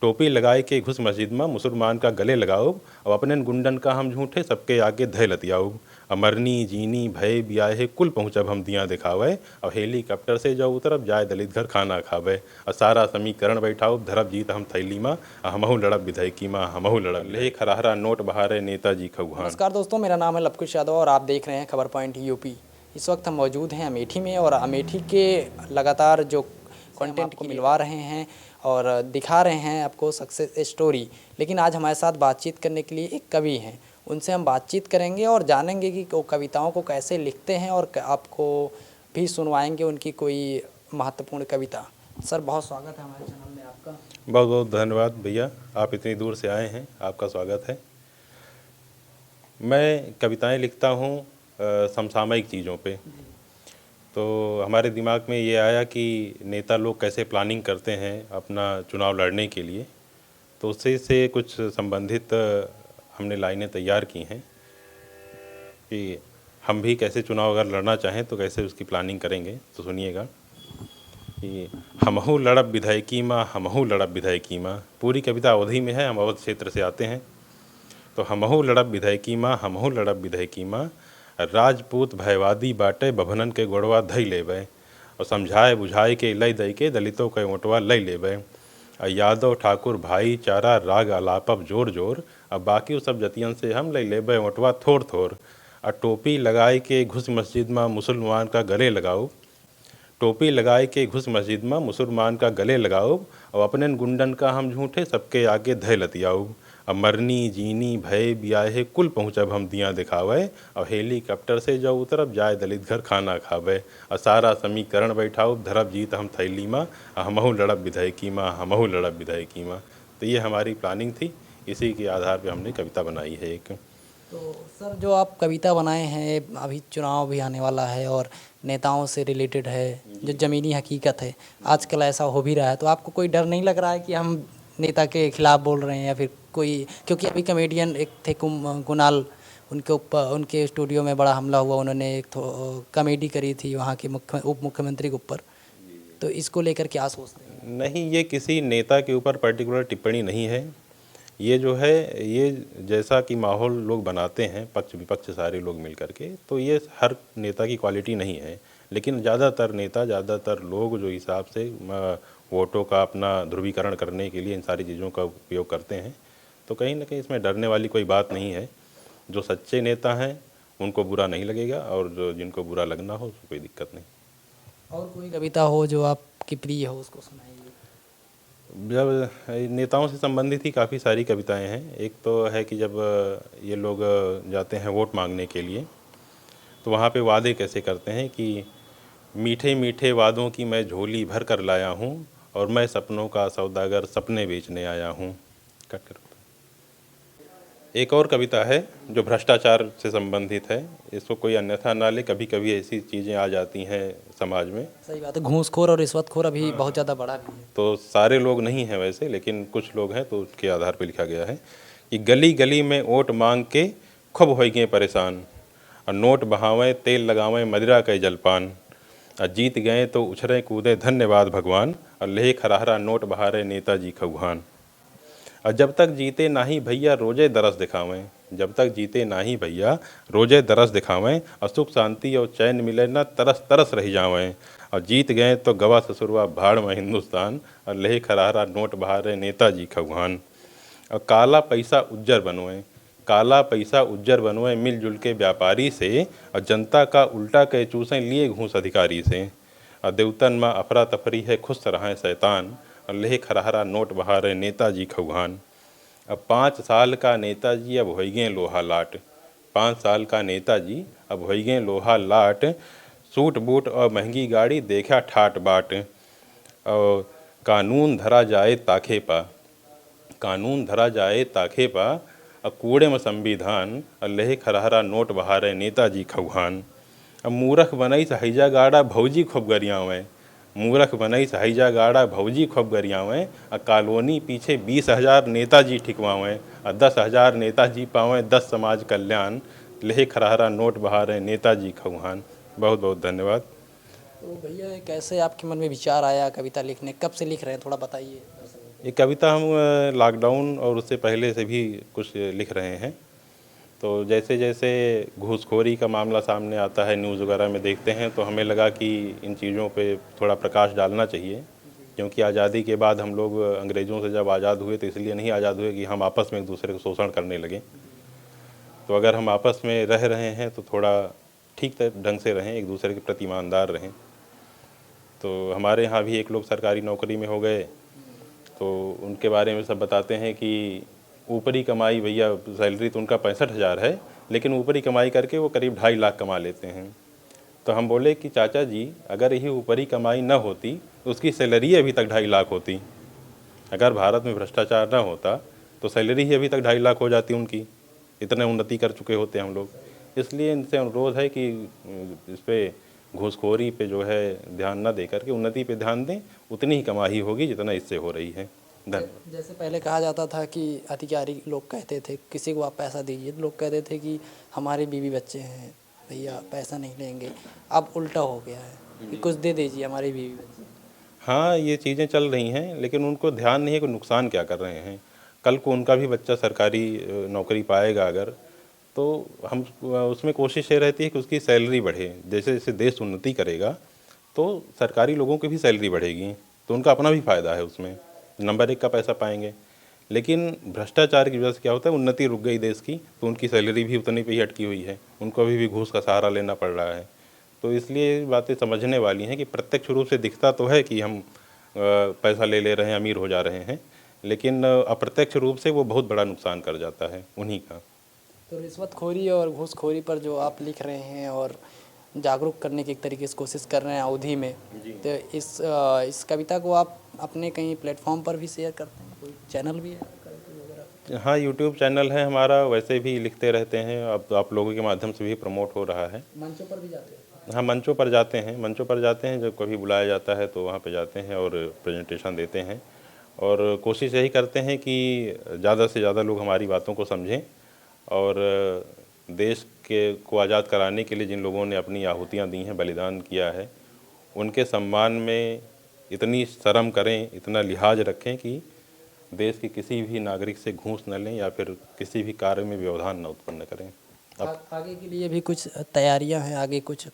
टोपी लगाए के घुस मस्जिद में मुसलमान का गले लगाओ, अब अपने गुंडन का हम झूठे सबके आगे धय लतियाओ। अमरनी जीनी भय ब्याहे कुल पहुँचब हम दियाँ दिखावे, अब हेलीकॉप्टर से जाओ उतरब जाए दलित घर खाना खावे। और सारा समीकरण बैठाओ धरब जीत हम थैली माँ, हमहू लड़ब विधायकी माँ हमहू लड़ब। लेख हराहरा नोट बहारे नेताजी खगुहान। नमस्कार दोस्तों, मेरा नाम है लवकुश यादव और आप देख रहे हैं खबर पॉइंट यूपी। इस वक्त हम मौजूद हैं अमेठी में और अमेठी के लगातार जो कंटेंट को मिलवा रहे हैं और दिखा रहे हैं आपको सक्सेस स्टोरी। लेकिन आज हमारे साथ बातचीत करने के लिए एक कवि हैं, उनसे हम बातचीत करेंगे और जानेंगे कि वो कविताओं को कैसे लिखते हैं और आपको भी सुनवाएंगे उनकी कोई महत्वपूर्ण कविता। सर, बहुत स्वागत है हमारे चैनल में आपका। बहुत बहुत धन्यवाद भैया, आप इतनी दूर से आए हैं, आपका स्वागत है। मैं कविताएं लिखता हूँ समसामयिक चीज़ों पे। तो हमारे दिमाग में ये आया कि नेता लोग कैसे प्लानिंग करते हैं अपना चुनाव लड़ने के लिए, तो उससे से कुछ संबंधित हमने लाइनें तैयार की हैं कि हम भी कैसे चुनाव अगर लड़ना चाहें तो कैसे उसकी प्लानिंग करेंगे। तो सुनिएगा कि हमहू लड़ब विधायकी माँ हमहू लड़ब विधायकी माँ। पूरी कविता अवधि में है, हम अवध क्षेत्र से आते हैं। तो हमहू लड़ब विधायकी माँ हमहू लड़ब विधायकी माँ, राजपूत भयवादी बाटे बभनन के गोड़वा धई लेबै, और समझाए बुझाए के लय दई के दलितों के ओटवा लय लेबै। यादव ठाकुर भाईचारा राग अलापब जोर जोर, अब बाकी सब जतियन से हम लय लेबै ओटवा थोर थोर। टोपी लगाए के घुस मस्जिद में मुसलमान का गले लगाओ, टोपी लगाए के घुस मस्जिद में मुसलमान का गले लगाओ, अब अपने गुंडन का हम झूठे सबके आगे धय लतियाओ। अब मरनी जीनी भय ब्याहे कुल पहुँचब हम दियाँ दिखावे, अब हेलीकॉप्टर से जाओ उतरब जाए दलित घर खाना खावे। और सारा समीकरण बैठाओ धरब जीत हम थैली माँ, हमहू लड़ब विधायकी माँ हमहू लड़ब विधायकी माँ। तो ये हमारी प्लानिंग थी, इसी के आधार पर हमने कविता बनाई है एक। तो सर, जो आप कविता बनाए हैं, अभी चुनाव भी आने वाला है और नेताओं से रिलेटेड है, जो ज़मीनी हकीकत है, आजकल ऐसा हो भी रहा है, तो आपको कोई डर नहीं लग रहा है कि हम नेता के खिलाफ बोल रहे हैं या फिर कोई, क्योंकि अभी कॉमेडियन एक थे कुणाल, उनके ऊपर उनके स्टूडियो में बड़ा हमला हुआ, उन्होंने एक कॉमेडी करी थी वहाँ के उप मुख्यमंत्री के ऊपर, तो इसको लेकर क्या सोचते हैं? नहीं, ये किसी नेता के ऊपर पर्टिकुलर टिप्पणी नहीं है। ये जो है, ये जैसा कि माहौल लोग बनाते हैं पक्ष विपक्ष सारे लोग मिल करके, तो ये हर नेता की क्वालिटी नहीं है। लेकिन ज़्यादातर नेता, ज़्यादातर लोग जो हिसाब से वोटों का अपना ध्रुवीकरण करने के लिए इन सारी चीज़ों का उपयोग करते हैं, तो कहीं ना कहीं इसमें डरने वाली कोई बात नहीं है। जो सच्चे नेता हैं उनको बुरा नहीं लगेगा, और जो जिनको बुरा लगना हो उसको कोई दिक्कत नहीं। और कोई कविता हो जो आपकी प्रिय हो, उसको सुनाइए। जब नेताओं से संबंधित ही काफ़ी सारी कविताएं हैं। एक तो है कि जब ये लोग जाते हैं वोट मांगने के लिए, तो वहाँ पे वादे कैसे करते हैं कि मीठे मीठे वादों की मैं झोली भर कर लाया हूँ, और मैं सपनों का सौदागर सपने बेचने आया हूँ। कट कर। एक और कविता है जो भ्रष्टाचार से संबंधित है, इसको कोई अन्यथा ना ले, कभी कभी ऐसी चीज़ें आ जाती हैं समाज में। सही बात है, घूसखोर और रिश्वतखोर अभी बहुत ज़्यादा बड़ा भी है। तो सारे लोग नहीं हैं वैसे, लेकिन कुछ लोग हैं, तो उसके आधार पर लिखा गया है कि गली गली में वोट मांग के खूब हो गए परेशान, और नोट बहावें तेल लगावें मदिरा के जलपान, और जीत गए तो उछरे कूदे धन्यवाद भगवान, और लेख हराहरा नोट बहारे नेताजी खगुहान। और जब तक जीते ना ही भैया रोजे दरस दिखावें, जब तक जीते ना ही भैया रोजे दरस दिखावें, और सुख शांति और चैन मिले ना तरस तरस रह जावें, और जीत गए तो गवा ससुरवा भाड़ में हिंदुस्तान, और लेख हराहरा नोट बहारे नेताजी खगुहान। और काला पैसा उज्जर बनोए, काला पैसा उज्जर बनोए मिलजुल के व्यापारी से, और जनता का उल्टा के चूसें लिए घूस अधिकारी से, और देवतन में अफरा तफरी है खुश रहें शैतान, और लेख हराहरा नोट बहारे नेताजी खगुहान। अब 5 साल का नेताजी अब हो गए लोहा लाट, 5 साल का नेताजी अब हो गए लोहा लाट, सूट बूट और महंगी गाड़ी देखा ठाट बाट, और कानून धरा जाए ताखे पा, कानून धरा जाए ताखे पा, और कूड़े में संविधान, और लेख हराहरा नोट बहारे नेताजी खगुहान। अब मूर्ख बनई सहिजा गाड़ा भौजी खूब गरियावें, मूर्ख बनई सहिजा गाड़ा भौजी खूब गरियावें, और कॉलोनी पीछे 20,000 नेताजी ठिकवावें, और 10,000 नेताजी पावें 10 समाज कल्याण, लेख हराहरा नोट बहारे नेताजी खगुहान। बहुत बहुत धन्यवाद। तो भैया, कैसे आपके मन में विचार आया कविता लिखने, कब से लिख रहे हैं, थोड़ा बताइए। ये कविता हम लॉकडाउन और उससे पहले से भी कुछ लिख रहे हैं। तो जैसे जैसे घूसखोरी का मामला सामने आता है, न्यूज़ वगैरह में देखते हैं, तो हमें लगा कि इन चीज़ों पे थोड़ा प्रकाश डालना चाहिए। क्योंकि आज़ादी के बाद हम लोग अंग्रेज़ों से जब आज़ाद हुए तो इसलिए नहीं आज़ाद हुए कि हम आपस में एक दूसरे को शोषण करने लगे। तो अगर हम आपस में रह रहे हैं तो थोड़ा ठीक ढंग से रहें, एक दूसरे के प्रति ईमानदार रहें। तो हमारे यहाँ भी एक लोग सरकारी नौकरी में हो गए, तो उनके बारे में सब बताते हैं कि ऊपरी कमाई, भैया सैलरी तो उनका 65,000 है, लेकिन ऊपरी कमाई करके वो करीब 2.5 लाख कमा लेते हैं। तो हम बोले कि चाचा जी, अगर यही ऊपरी कमाई न होती तो उसकी सैलरी अभी तक 2.5 लाख होती। अगर भारत में भ्रष्टाचार न होता तो सैलरी ही अभी तक 2.5 लाख हो जाती उनकी, इतने उन्नति कर चुके होते हम लोग। इसलिए इनसे अनुरोध है कि इस पे घूसखोरी पे जो है ध्यान न दे करके उन्नति पे ध्यान दें, उतनी ही कमाई होगी जितना इससे हो रही है। धन्यवाद। जैसे पहले कहा जाता था कि अधिकारी लोग कहते थे किसी को आप पैसा दीजिए, तो लोग कहते थे कि हमारे बीवी बच्चे हैं भैया पैसा नहीं लेंगे। अब उल्टा हो गया है कि कुछ दे दीजिए हमारे बीवी बच्चे। हाँ, ये चीज़ें चल रही हैं, लेकिन उनको ध्यान नहीं है कि नुकसान क्या कर रहे हैं। कल को उनका भी बच्चा सरकारी नौकरी पाएगा अगर, तो हम उसमें कोशिश ये रहती है कि उसकी सैलरी बढ़े। जैसे जैसे देश उन्नति करेगा तो सरकारी लोगों की भी सैलरी बढ़ेगी, तो उनका अपना भी फ़ायदा है उसमें, नंबर 1 का पैसा पाएंगे। लेकिन भ्रष्टाचार की वजह से क्या होता है, उन्नति रुक गई देश की, तो उनकी सैलरी भी उतनी पे ही अटकी हुई है, उनको अभी भी घूस का सहारा लेना पड़ रहा है। तो इसलिए बातें समझने वाली हैं कि प्रत्यक्ष रूप से दिखता तो है कि हम पैसा ले ले रहे हैं, अमीर हो जा रहे हैं, लेकिन अप्रत्यक्ष रूप से वो बहुत बड़ा नुकसान कर जाता है उन्हीं का। तो रिश्वतखोरी और घूसखोरी पर जो आप लिख रहे हैं और जागरूक करने की एक तरीके से कोशिश कर रहे हैं अवधि में, तो इस कविता को आप अपने कहीं प्लेटफॉर्म पर भी शेयर करते हैं? कोई चैनल भी है आपका वगैरह? हाँ, यूट्यूब चैनल है हमारा, वैसे भी लिखते रहते हैं। अब तो आप लोगों के माध्यम से भी प्रमोट हो रहा है। मंचों पर भी जाते हैं? हाँ, मंचों पर जाते हैं, मंचों पर जाते हैं, जब कभी बुलाया जाता है तो वहाँ पे जाते हैं और प्रेजेंटेशन देते हैं। और कोशिश यही करते हैं कि ज़्यादा से ज़्यादा लोग हमारी बातों को समझें और देश के को आज़ाद कराने के लिए जिन लोगों ने अपनी आहुतियाँ दी हैं, बलिदान किया है, उनके सम्मान में इतनी शर्म करें, इतना लिहाज रखें कि देश के किसी भी नागरिक से घूस न लें या फिर किसी भी कार्य में व्यवधान न उत्पन्न करें। आगे के लिए भी कुछ तैयारियां हैं, आगे कुछ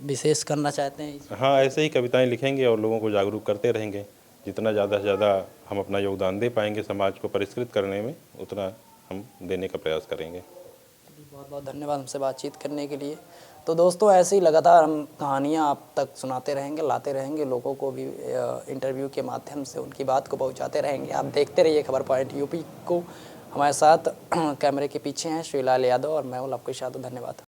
विशेष करना चाहते हैं? हाँ, ऐसे ही कविताएं लिखेंगे और लोगों को जागरूक करते रहेंगे। जितना ज़्यादा से ज़्यादा हम अपना योगदान दे पाएंगे समाज को परिष्कृत करने में, उतना हम देने का प्रयास करेंगे। बहुत बहुत धन्यवाद हमसे बातचीत करने के लिए। तो दोस्तों, ऐसे ही लगातार हम कहानियाँ आप तक सुनाते रहेंगे, लाते रहेंगे, लोगों को भी इंटरव्यू के माध्यम से उनकी बात को पहुँचाते रहेंगे। आप देखते रहिए खबर पॉइंट यूपी को। हमारे साथ कैमरे के पीछे हैं श्रीलाल यादव और मैं हूं आपके साथ। धन्यवाद।